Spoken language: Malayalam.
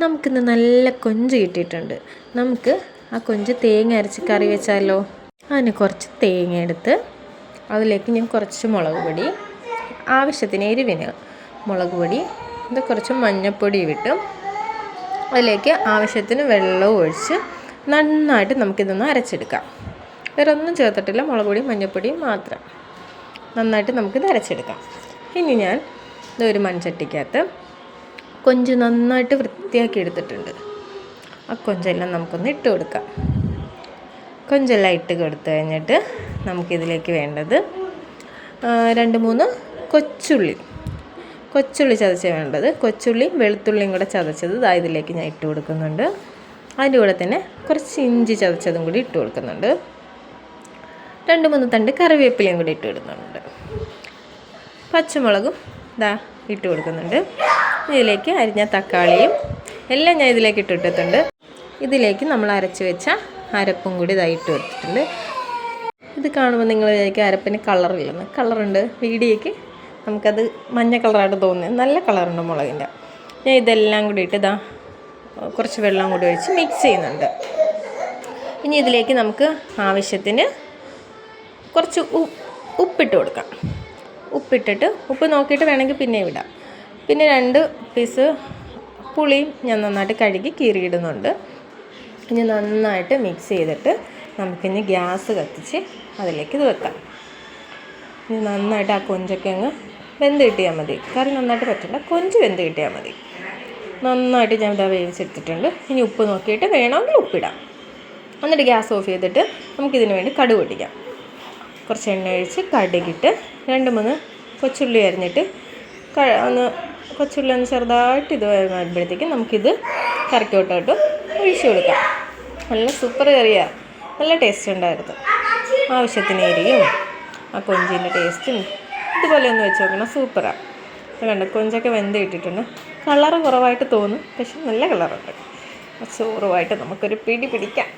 നമുക്കിന്ന് നല്ല കൊഞ്ച് കിട്ടിയിട്ടുണ്ട്. നമുക്ക് ആ കൊഞ്ച് തേങ്ങ അരച്ച് കറി വെച്ചാലോ? അതിന് കുറച്ച് തേങ്ങ എടുത്ത് അതിലേക്ക് ഞാൻ കുറച്ച് മുളക് പൊടി, ആവശ്യത്തിന് എരിവിന് മുളക് പൊടി, ഇത് കുറച്ച് മഞ്ഞൾപ്പൊടി ഇട്ട് അതിലേക്ക് ആവശ്യത്തിന് വെള്ളവും ഒഴിച്ച് നന്നായിട്ട് നമുക്കിതൊന്ന് അരച്ചെടുക്കാം. വേറെ ഒന്നും ചേർത്തിട്ടില്ല, മുളക് പൊടിയും മഞ്ഞൾപ്പൊടിയും മാത്രം. നന്നായിട്ട് നമുക്കിത് അരച്ചെടുക്കാം. ഇനി ഞാൻ ഇതൊരു മൺചട്ടിക്കകത്ത് കൊഞ്ച് നന്നായിട്ട് വൃത്തിയാക്കി എടുത്തിട്ടുണ്ട്. ആ കൊഞ്ചെല്ലാം നമുക്കൊന്ന് ഇട്ട് കൊടുക്കാം. കൊഞ്ചെല്ലാം ഇട്ട് കൊടുത്തു കഴിഞ്ഞിട്ട് നമുക്കിതിലേക്ക് വേണ്ടത് 2-3 കൊച്ചുള്ളി ചതച്ച് വേണ്ടത്. കൊച്ചുള്ളിയും വെളുത്തുള്ളിയും കൂടെ ചതച്ചത് ഇതിലേക്ക് ഞാൻ ഇട്ട് കൊടുക്കുന്നുണ്ട്. അതിൻ്റെ കൂടെ തന്നെ കുറച്ച് ഇഞ്ചി ചതച്ചതും കൂടി ഇട്ട് കൊടുക്കുന്നുണ്ട്. 2-3 തണ്ട് കറിവേപ്പിലയും കൂടി ഇട്ട് ഇടുന്നുണ്ട്. പച്ചമുളകും ഇട്ട് കൊടുക്കുന്നുണ്ട്. ഇതിലേക്ക് അരിഞ്ഞ തക്കാളിയും എല്ലാം ഞാൻ ഇതിലേക്ക് ഇട്ടിട്ടുണ്ട്. ഇതിലേക്ക് നമ്മൾ അരച്ച് വെച്ച അരപ്പും കൂടി ഇട്ട് കൊടുത്തിട്ടുണ്ട്. ഇത് കാണുമ്പോൾ നിങ്ങൾ വിചാരിക്കും അരപ്പിന് കളറില്ലെന്ന്. കളറുണ്ട്. വീഡിയോയ്ക്ക് നമുക്കത് മഞ്ഞ കളറായിട്ട് തോന്നുന്നത്. നല്ല കളറുണ്ട് മുളകിൻ്റെ. ഞാൻ ഇതെല്ലാം കൂടി ഇട്ട് കുറച്ച് വെള്ളം കൂടി ഒഴിച്ച് മിക്സ് ചെയ്യുന്നുണ്ട്. ഇനി ഇതിലേക്ക് നമുക്ക് ആവശ്യത്തിന് കുറച്ച് ഉപ്പിട്ട് കൊടുക്കാം. ഉപ്പിട്ടിട്ട് ഉപ്പ് നോക്കിയിട്ട് വേണമെങ്കിൽ പിന്നെ ഇടാം. പിന്നെ 2 പീസ് പുളിയും ഞാൻ നന്നായിട്ട് കഴുകി കീറിയിടുന്നുണ്ട്. ഇനി നന്നായിട്ട് മിക്സ് ചെയ്തിട്ട് നമുക്കിനി ഗ്യാസ് കത്തിച്ച് അതിലേക്ക് ഇത് വെക്കാം. ഇനി നന്നായിട്ട് ആ കൊഞ്ചൊക്കെ അങ്ങ് വെന്ത് കിട്ടിയാൽ മതി. കറി നന്നായിട്ട് പറ്റണ്ട, കൊഞ്ച് വെന്ത് കിട്ടിയാൽ മതി. നന്നായിട്ട് ഞാൻ വേവിച്ചെടുത്തിട്ടുണ്ട്. ഇനി ഉപ്പ് നോക്കിയിട്ട് വേണമെങ്കിൽ ഉപ്പിടാം. എന്നിട്ട് ഗ്യാസ് ഓഫ് ചെയ്തിട്ട് നമുക്കിതിന് വേണ്ടി കടുക് പൊട്ടിക്കാം. കുറച്ച് എണ്ണ ഒഴിച്ച് കടുകിട്ട് 2-3 കൊച്ചുള്ളി അരിഞ്ഞിട്ട് കൊച്ചുള്ളി ഒന്ന് ചെറുതായിട്ട് ഇത് വരുമ്പോഴത്തേക്കും നമുക്കിത് കറിക്കോട്ടോട്ട് ഒഴിച്ച് കൊടുക്കാം. നല്ല സൂപ്പർ കറിയാണ്. നല്ല ടേസ്റ്റ് ഉണ്ടായിരുന്നു. ആവശ്യത്തിന് എരിയും ആ കൊഞ്ചിൻ്റെ ടേസ്റ്റും ഇതുപോലെ ഒന്ന് വെച്ച് നോക്കണം. സൂപ്പറാണ്. കണ്ട കൊഞ്ചൊക്കെ വെന്ത് ഇട്ടിട്ടുണ്ട്. കളറ് കുറവായിട്ട് തോന്നും, പക്ഷെ നല്ല കളറുണ്ട്. ചോറുമായിട്ട് നമുക്കൊരു പിടി പിടിക്കാം.